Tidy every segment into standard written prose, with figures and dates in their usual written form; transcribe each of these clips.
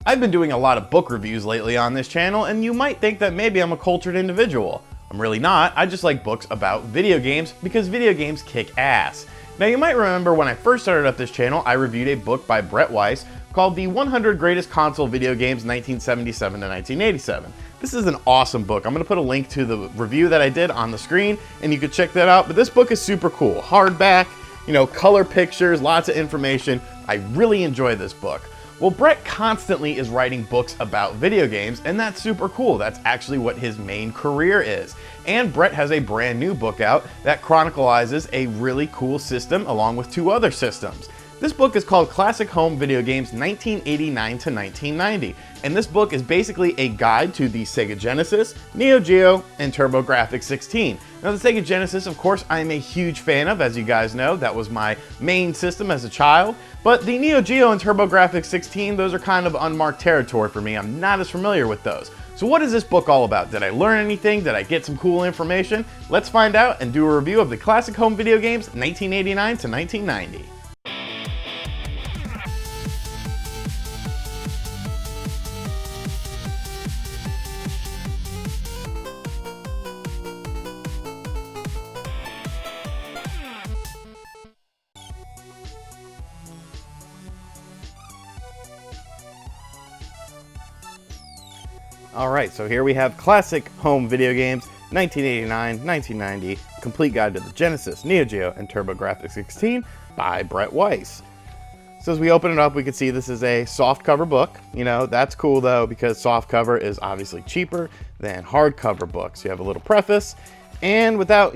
I've been doing a lot of book reviews lately on this channel, and you might think that maybe I'm a cultured individual. I'm really not. I just like books about video games because video games kick ass. Now, you might remember when I first started up this channel, I reviewed a book by Brett Weiss called The 100 Greatest Console Video Games 1977 to 1987. This is an awesome book. I'm going to put a link to the review that I did on the screen, and you can check that out. But this book is super cool. Hardback, color pictures, lots of information. I really enjoy this book. Well, Brett constantly is writing books about video games, and that's super cool. That's actually what his main career is. And Brett has a brand new book out that chronicles a really cool system along with two other systems. This book is called Classic Home Video Games 1989 to 1990, and this book is basically a guide to the Sega Genesis, Neo Geo, and TurboGrafx-16. Now, the Sega Genesis, of course, I'm a huge fan of, as you guys know. That was my main system as a child. But the Neo Geo and TurboGrafx-16, those are kind of unmarked territory for me. I'm not as familiar with those. So what is this book all about? Did I learn anything? Did I get some cool information? Let's find out and do a review of the Classic Home Video Games 1989 to 1990. Alright, so here we have Classic Home Video Games 1989-1990, Complete Guide to the Genesis, Neo Geo, and TurboGrafx-16 by Brett Weiss. So as we open it up, we can see this is a softcover book. That's cool though, because softcover is obviously cheaper than hardcover books. You have a little preface, and without,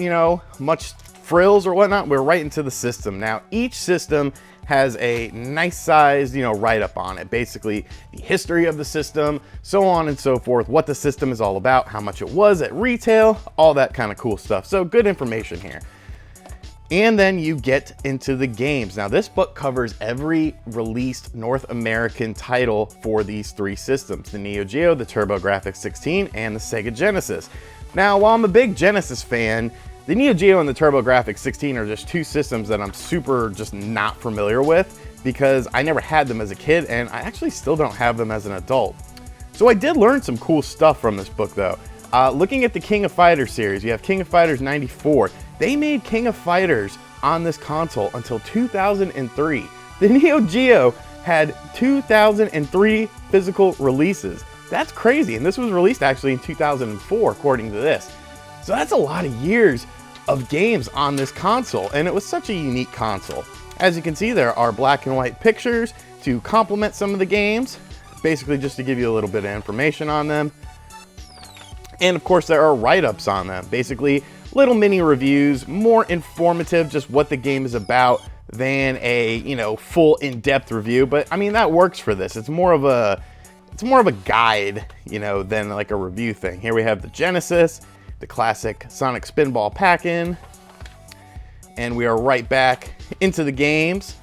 much frills or whatnot, we're right into the system. Now, each system has a nice sized, write-up on it. Basically, the history of the system, so on and so forth, what the system is all about, how much it was at retail, all that kind of cool stuff. So good information here. And then you get into the games. Now, this book covers every released North American title for these three systems, the Neo Geo, the TurboGrafx-16, and the Sega Genesis. Now, while I'm a big Genesis fan, the Neo Geo and the TurboGrafx-16 are just two systems that I'm super just not familiar with because I never had them as a kid, and I actually still don't have them as an adult. So I did learn some cool stuff from this book though. Looking at the King of Fighters series, you have King of Fighters 94. They made King of Fighters on this console until 2003. The Neo Geo had 2003 physical releases. That's crazy, and this was released actually in 2004 according to this. So that's a lot of years of games on this console, and it was such a unique console. As you can see, there are black and white pictures to complement some of the games, basically just to give you a little bit of information on them. And of course, there are write-ups on them, basically little mini reviews, more informative, just what the game is about than a, full in-depth review. But I mean, that works for this. It's more of a guide, than like a review thing. Here we have the Genesis, the classic Sonic Spinball pack-in, and we are right back into the games,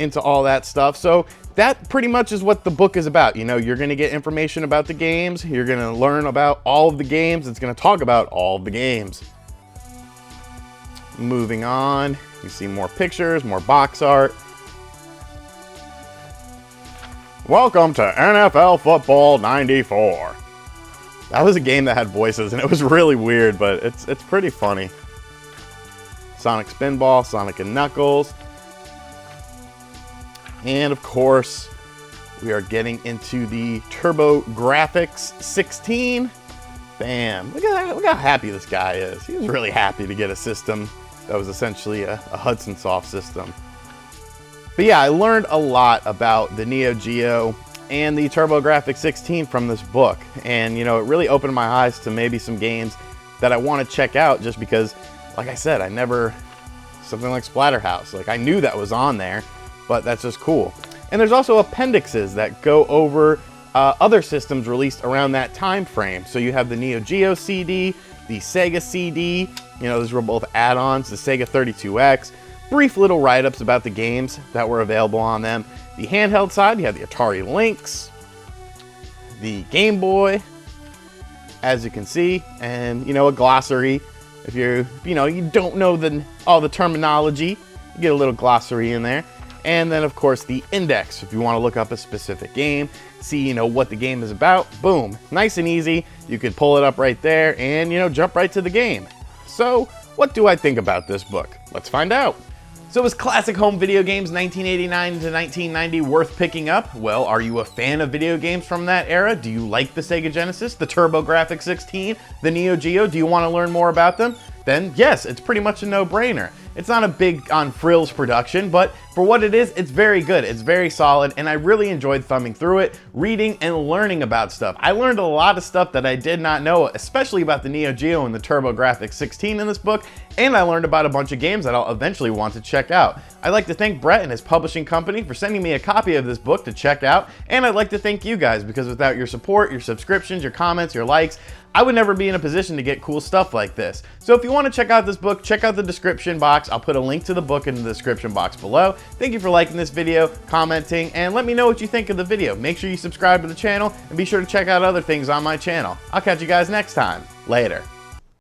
into all that stuff. So that pretty much is what the book is about. You're going to get information about the games, you're going to learn about all of the games, it's going to talk about all of the games. Moving on, you see more pictures, more box art. Welcome to NFL Football 94. That was a game that had voices, and it was really weird, but it's pretty funny. Sonic Spinball, Sonic and Knuckles. And of course, we are getting into the TurboGrafx-16. Bam. Look how happy this guy is. He was really happy to get a system that was essentially a Hudson Soft system. But yeah, I learned a lot about the Neo Geo and the TurboGrafx-16 from this book, and it really opened my eyes to maybe some games that I want to check out, just because, like I said, something like Splatterhouse, like I knew that was on there, but that's just cool. And there's also appendixes that go over other systems released around that time frame. So you have the Neo Geo CD, the Sega CD, those were both add-ons, the Sega 32X, brief little write-ups about the games that were available on them. The handheld side, you have the Atari Lynx, the Game Boy, as you can see, and a glossary. If you don't know all the terminology, you get a little glossary in there. And then of course the index, if you want to look up a specific game. see, what the game is about, boom, nice and easy. You could pull it up right there and, jump right to the game. So, what do I think about this book? Let's find out. So is classic home video games 1989 to 1990 worth picking up? Well, are you a fan of video games from that era? Do you like the Sega Genesis, the TurboGrafx 16, the Neo Geo? Do you want to learn more about them? Then yes, it's pretty much a no-brainer. It's not a big on frills production, but for what it is, it's very good. It's very solid, and I really enjoyed thumbing through it, reading and learning about stuff. I learned a lot of stuff that I did not know, especially about the Neo Geo and the TurboGrafx 16 in this book, and I learned about a bunch of games that I'll eventually want to check out. I'd like to thank Brett and his publishing company for sending me a copy of this book to check out, and I'd like to thank you guys, because without your support, your subscriptions, your comments, your likes, I would never be in a position to get cool stuff like this. So if you want to check out this book, check out the description box. I'll put a link to the book in the description box below. Thank you for liking this video, commenting, and let me know what you think of the video. Make sure you subscribe to the channel and be sure to check out other things on my channel. I'll catch you guys next time. Later.